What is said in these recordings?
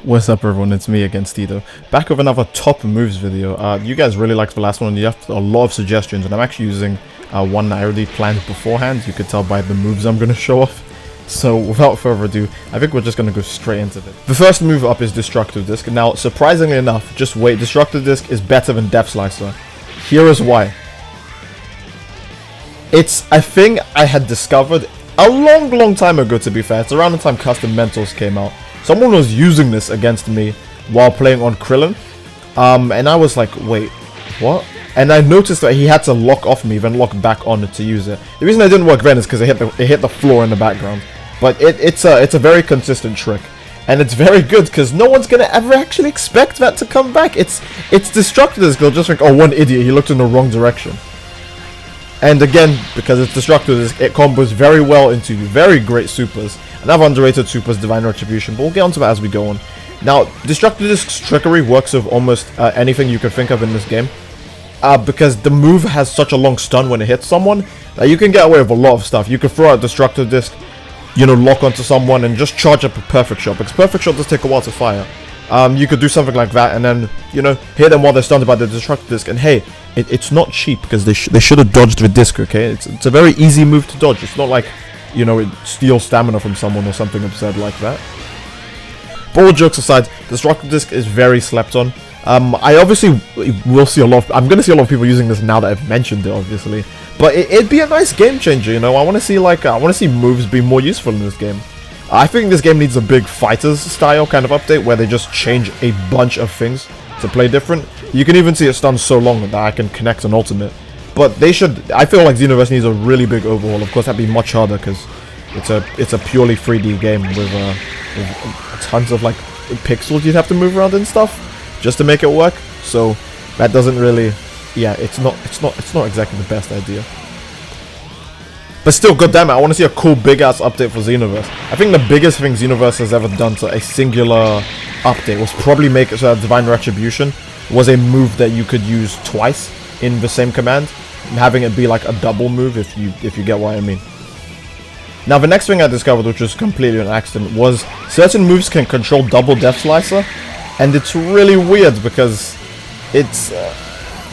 What's up everyone, it's me again, Steedoj, back with another top moves video. You guys really liked the last one, you have a lot of suggestions, and I'm actually using one that I already planned beforehand. You could tell by the moves I'm going to show off. So without further ado, I think we're just going to go straight into this. The first move up is Destructive Disc. Now, surprisingly enough, just wait, Destructive Disc is better than Depth Slicer. Here is why. It's a thing I had discovered a long time ago, to be fair. It's around the time Custom Mentals came out. Someone was using this against me while playing on Krillin, and I was like, wait, what? And I noticed that he had to lock off me, then lock back on it to use it. The reason it didn't work then is because it hit the floor in the background. But it's a very consistent trick, and it's very good because no one's gonna ever actually expect that to come back. It's Destructive Disc. They'll just think, oh, one idiot, he looked in the wrong direction. And again, because it's Destructive Disc, it combos very well into very great supers. Another underrated super is Divine Retribution, but we'll get onto that as we go on. Now, Destructive Disc's trickery works with almost anything you can think of in this game. Because the move has such a long stun when it hits someone, that you can get away with a lot of stuff. You can throw out Destructive Disc, you know, lock onto someone and just charge up a Perfect Shot, because Perfect Shot does take a while to fire. You could do something like that and then, you know, hit them while they're stunned by the Destructive Disc. And hey, it's not cheap, because they should have dodged the disc, okay? It's a very easy move to dodge. It's not like, you know, it steals stamina from someone or something absurd like that. But all jokes aside, Destructive Disc is very slept on. I obviously will see I'm going to see a lot of people using this now that I've mentioned it, obviously. But it'd be a nice game changer, you know. I want to see moves be more useful in this game. I think this game needs a big fighters style kind of update where they just change a bunch of things to play different. You can even see it stun so long that I can connect an ultimate. But they should. I feel like Xenoverse needs a really big overhaul. Of course, that'd be much harder because it's a purely 3D game with tons of like pixels you'd have to move around and stuff just to make it work. So that doesn't really. Yeah, it's not exactly the best idea. But still, goddammit, I want to see a cool big ass update for Xenoverse. I think the biggest thing Xenoverse has ever done to a singular update was probably make it so that Divine Retribution was a move that you could use twice in the same command, having it be like a double move, if you get what I mean. Now, the next thing I discovered, which was completely an accident, was certain moves can control double Depth Slicer, and it's really weird because it's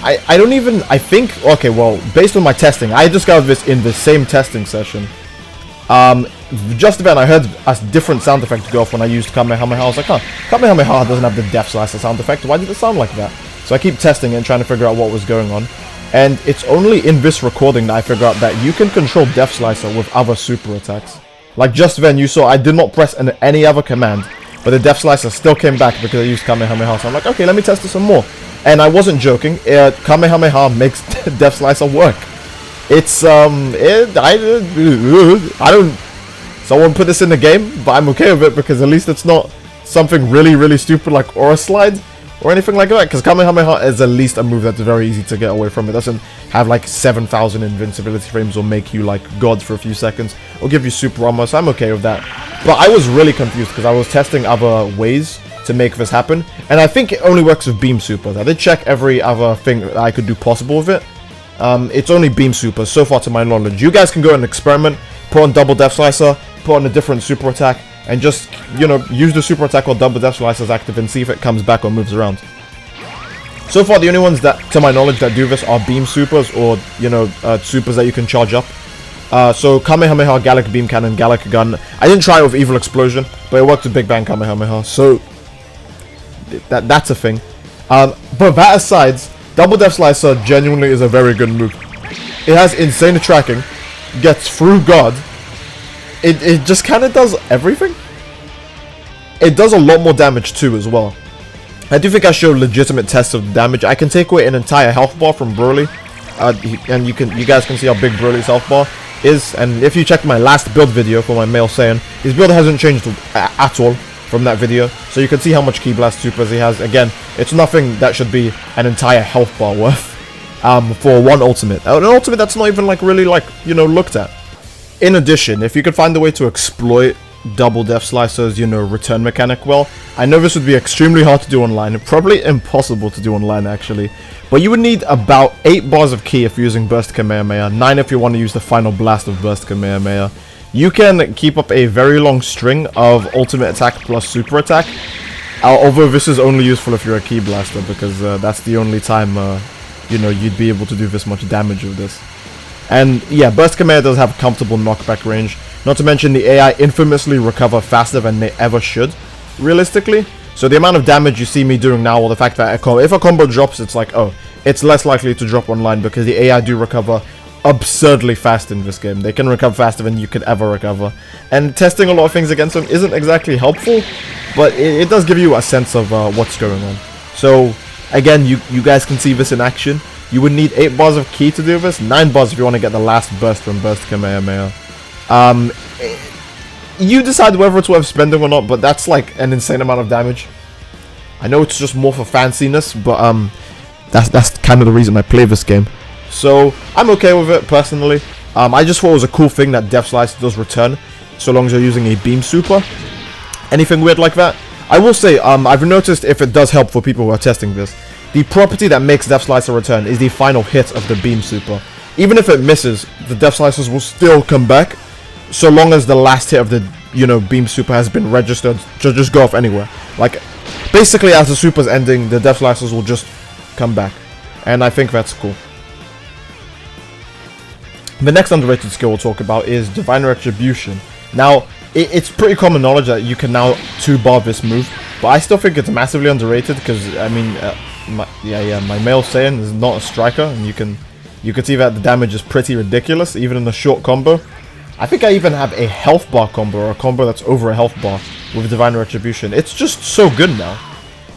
I think, okay, well, based on my testing, I discovered this in the same testing session. Just then I heard a different sound effect go off when I used Kamehameha. I was like, huh, Kamehameha doesn't have the Depth Slicer sound effect, why did it sound like that? So I keep testing it and trying to figure out what was going on. And it's only in this recording that I figure out that you can control Depth Slicer with other super attacks. Like just then you saw I did not press any other command, but the Depth Slicer still came back because I used Kamehameha. So I'm like, okay, let me test it some more. And I wasn't joking, Kamehameha makes Depth Slicer work. It's, I don't, someone put this in the game, but I'm okay with it because at least it's not something really stupid like Aura Slide or anything like that, because Kamehameha is at least a move that's very easy to get away from. It doesn't have like 7,000 invincibility frames or make you like God for a few seconds or give you super armor, so I'm okay with that. But I was really confused because I was testing other ways to make this happen, and I think it only works with Beam Supers. I did check every other thing that I could do possible with it. It's only Beam Supers, so far to my knowledge. You guys can go and experiment, put on double Depth Slicer, put on a different super attack, and just, you know, use the super attack while double Depth Slicer is active and see if it comes back or moves around. So far, the only ones that, to my knowledge, that do this are Beam Supers or, you know, supers that you can charge up. So Kamehameha, Gallic Beam Cannon, Gallic Gun. I didn't try it with Evil Explosion, but it worked with Big Bang Kamehameha, so that's a thing. But that aside, double Depth Slicer genuinely is a very good move. It has insane tracking, gets through God. It just kind of does everything. It does a lot more damage too as well. I do think I showed legitimate tests of the damage. I can take away an entire health bar from Broly, and you guys can see how big Broly's health bar is. And if you check my last build video for my male Saiyan, his build hasn't changed at all from that video, so you can see how much Ki Blast supers he has. Again, it's nothing that should be an entire health bar worth for one ultimate. An ultimate that's not even like really like, you know, looked at. In addition, if you could find a way to exploit double Depth Slicer's, you know, return mechanic well, I know this would be extremely hard to do online, probably impossible to do online actually, but you would need about 8 bars of Ki if you're using Burst Kamehameha, 9 if you want to use the final blast of Burst Kamehameha. You can keep up a very long string of ultimate attack plus super attack, Although this is only useful if you're a Ki Blaster, because that's the only time, you know, you'd be able to do this much damage with this. And yeah, Burst Kamehameha does have comfortable knockback range. Not to mention the AI infamously recover faster than they ever should, realistically. So the amount of damage you see me doing now, or the fact that if a combo drops, it's like, oh, it's less likely to drop online because the AI do recover absurdly fast in this game. They can recover faster than you could ever recover. And testing a lot of things against them isn't exactly helpful, but it does give you a sense of what's going on. So again, you guys can see this in action. You would need 8 bars of Ki to do this, 9 bars if you want to get the last burst from Burst Kamehameha. You decide whether it's worth spending or not, but that's like an insane amount of damage. I know it's just more for fanciness, but that's kind of the reason I play this game. So I'm okay with it personally. I just thought it was a cool thing that Death Slice does return, so long as you're using a beam super. Anything weird like that? I will say, I've noticed if it does help for people who are testing this, the property that makes Death Slicer return is the final hit of the beam super. Even if it misses, the Death Slicers will still come back, so long as the last hit of the, you know, beam super has been registered to just go off anywhere. Like, basically as the super's ending, the Death Slicers will just come back. And I think that's cool. The next underrated skill we'll talk about is Divine Retribution. Now, it's pretty common knowledge that you can now 2-bar this move, but I still think it's massively underrated because, I mean, my male Saiyan is not a striker, and you can see that the damage is pretty ridiculous, even in a short combo. I think I even have a health bar combo, or a combo that's over a health bar with Divine Retribution. It's just so good now.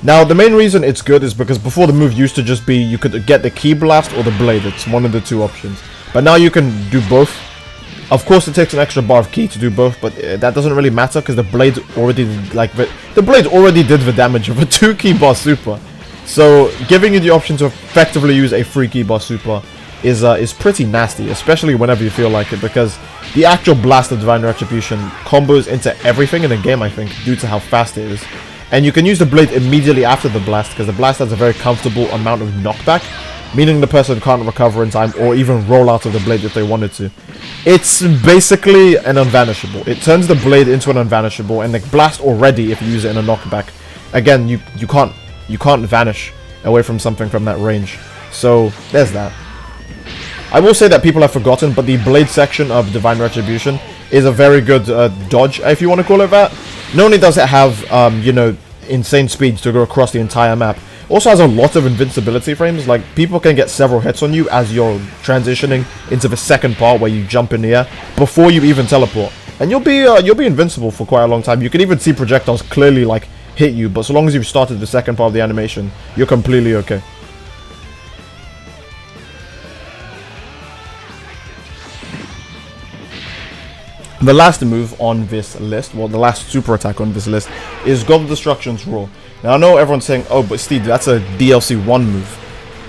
Now, the main reason it's good is because before the move used to just be you could get the Ki Blast or the Blade. It's one of the 2 options. But now you can do both. Of course, it takes an extra bar of Ki to do both, but that doesn't really matter because the Blade already did the damage of a 2 Ki bar super. So giving you the option to effectively use a 3 Ki bar super is pretty nasty, especially whenever you feel like it, because the actual blast of Divine Retribution combos into everything in the game, I think, due to how fast it is. And you can use the Blade immediately after the blast, because the blast has a very comfortable amount of knockback, meaning the person can't recover in time or even roll out of the Blade if they wanted to. It's basically an unvanishable. It turns the Blade into an unvanishable, and the blast already, if you use it in a knockback, again, you can't vanish away from something from that range. So there's that. I will say that people have forgotten, but the Blade section of Divine Retribution is a very good dodge, if you want to call it that. Not only does it have, you know, insane speeds to go across the entire map, also has a lot of invincibility frames. Like, people can get several hits on you as you're transitioning into the second part where you jump in the air before you even teleport, and you'll be invincible for quite a long time. You can even see projectiles clearly like hit you, but so long as you've started the second part of the animation, you're completely okay. The last move on this list, well, the last super attack on this list, is God of Destruction's Roar. Now, I know everyone's saying, oh, but Steve, that's a DLC 1 move.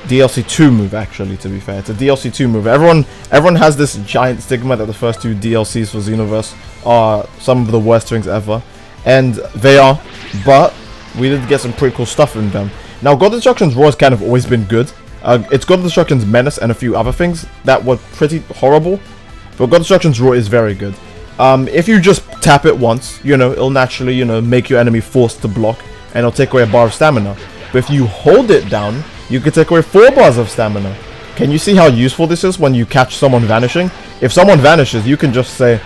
DLC 2 move, actually, to be fair. It's a DLC 2 move. Everyone has this giant stigma that the first 2 DLCs for Xenoverse are some of the worst things ever. And they are, but we did get some pretty cool stuff in them. Now, God of Destruction's Roar has kind of always been good. It's God of Destruction's Menace and a few other things that were pretty horrible. But God of Destruction's Roar is very good. If you just tap it once, you know, it'll naturally, you know, make your enemy forced to block, and it'll take away a bar of stamina. But if you hold it down, you can take away 4 bars of stamina. Can you see how useful this is when you catch someone vanishing? If someone vanishes, you can just say,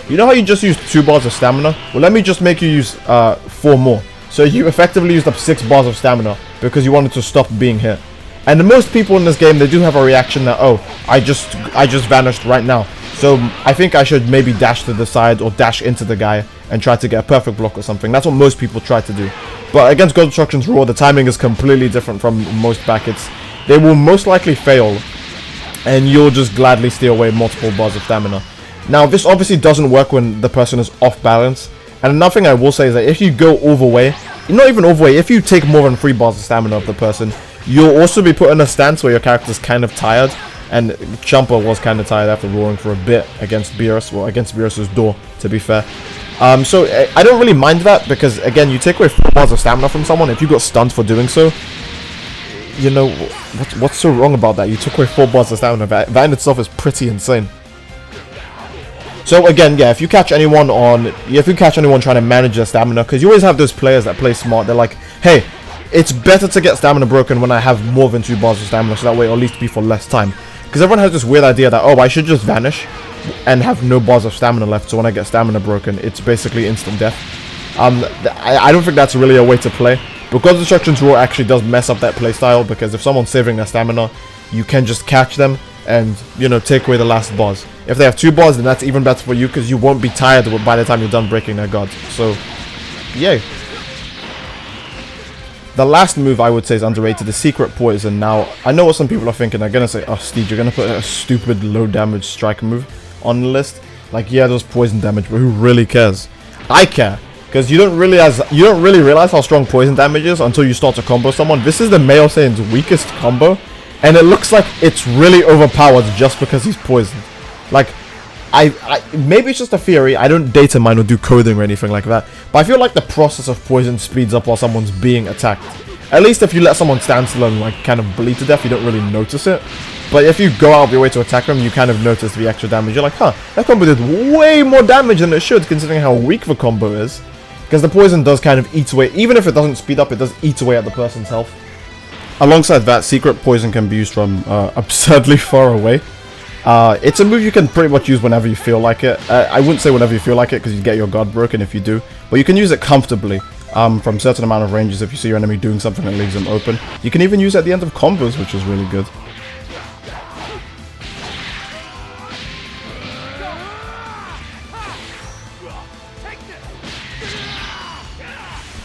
you know how you just used 2 bars of stamina? Well, let me just make you use 4 more. So you effectively used up 6 bars of stamina because you wanted to stop being hit. And most people in this game, they do have a reaction that, oh, I just vanished right now. So I think I should maybe dash to the side or dash into the guy and try to get a perfect block or something. That's what most people try to do. But against God of Destruction's Roar, the timing is completely different from most brackets. They will most likely fail, and you'll just gladly steal away multiple bars of stamina. Now, this obviously doesn't work when the person is off balance. And another thing I will say is that if you go all the way, not even all the way, if you take more than 3 bars of stamina of the person, you'll also be put in a stance where your character's kind of tired. And Champa was kind of tired after roaring for a bit against Beerus, well, against Beerus's door, to be fair. So I don't really mind that, because again, you take away 4 bars of stamina from someone. If you got stunned for doing so, you know, what's so wrong about that? You took away 4 bars of stamina. That in itself is pretty insane. So again, yeah, if you catch anyone trying to manage their stamina, because you always have those players that play smart. They're like, hey, it's better to get stamina broken when I have more than 2 bars of stamina, so that way it'll at least be for less time. Because everyone has this weird idea that, oh, I should just vanish and have no bars of stamina left, so when I get stamina broken, it's basically instant death. I don't think that's really a way to play, because Destruction's Roar actually does mess up that playstyle, because if someone's saving their stamina, you can just catch them and, you know, take away the last bars. If they have 2 bars, then that's even better for you, because you won't be tired by the time you're done breaking their guards. So, yay. The last move I would say is underrated, the Secret Poison. Now, I know what some people are thinking. They're going to say, oh, Steed, you're going to put a stupid low damage strike move on the list. Like, yeah, there's poison damage, but who really cares? I care, because you don't really realize how strong poison damage is until you start to combo someone. This is the Male Saiyan's weakest combo, and it looks like it's really overpowered just because he's poisoned. Like, maybe it's just a theory. I don't data mine or do coding or anything like that, but I feel like the process of poison speeds up while someone's being attacked. At least if you let someone stand still and like kind of bleed to death, you don't really notice it. But if you go out of your way to attack them, you kind of notice the extra damage. You're like, huh, that combo did way more damage than it should, considering how weak the combo is. Because the poison does kind of eat away, even if it doesn't speed up, it does eat away at the person's health. Alongside that, Secret Poison can be used from absurdly far away. It's a move you can pretty much use whenever you feel like it. I wouldn't say whenever you feel like it, because you get your guard broken if you do. But you can use it comfortably from certain amount of ranges if you see your enemy doing something that leaves them open. You can even use it at the end of combos, which is really good.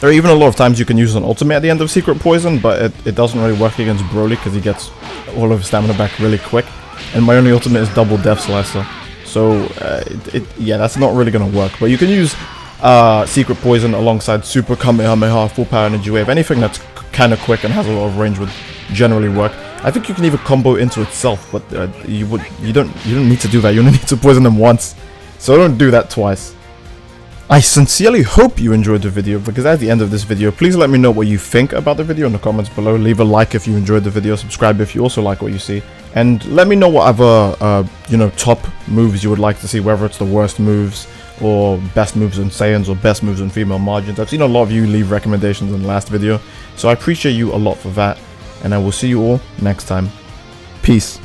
There are even a lot of times you can use an ultimate at the end of Secret Poison, but it doesn't really work against Broly because he gets all of his stamina back really quick. And my only ultimate is double Death Slicer. So, yeah, that's not really going to work. But you can use Secret Poison alongside Super Kamehameha, Full Power Energy Wave. Anything that's kind of quick and has a lot of range would generally work. I think you can even combo into itself, but you don't need to do that. You only need to poison them once. So don't do that twice. I sincerely hope you enjoyed the video, because at the end of this video, please let me know what you think about the video in the comments below. Leave a like if you enjoyed the video, subscribe if you also like what you see, and let me know what other, you know, top moves you would like to see, whether it's the worst moves, or best moves on Saiyans, or best moves on female margins. I've seen a lot of you leave recommendations in the last video, so I appreciate you a lot for that, and I will see you all next time. Peace.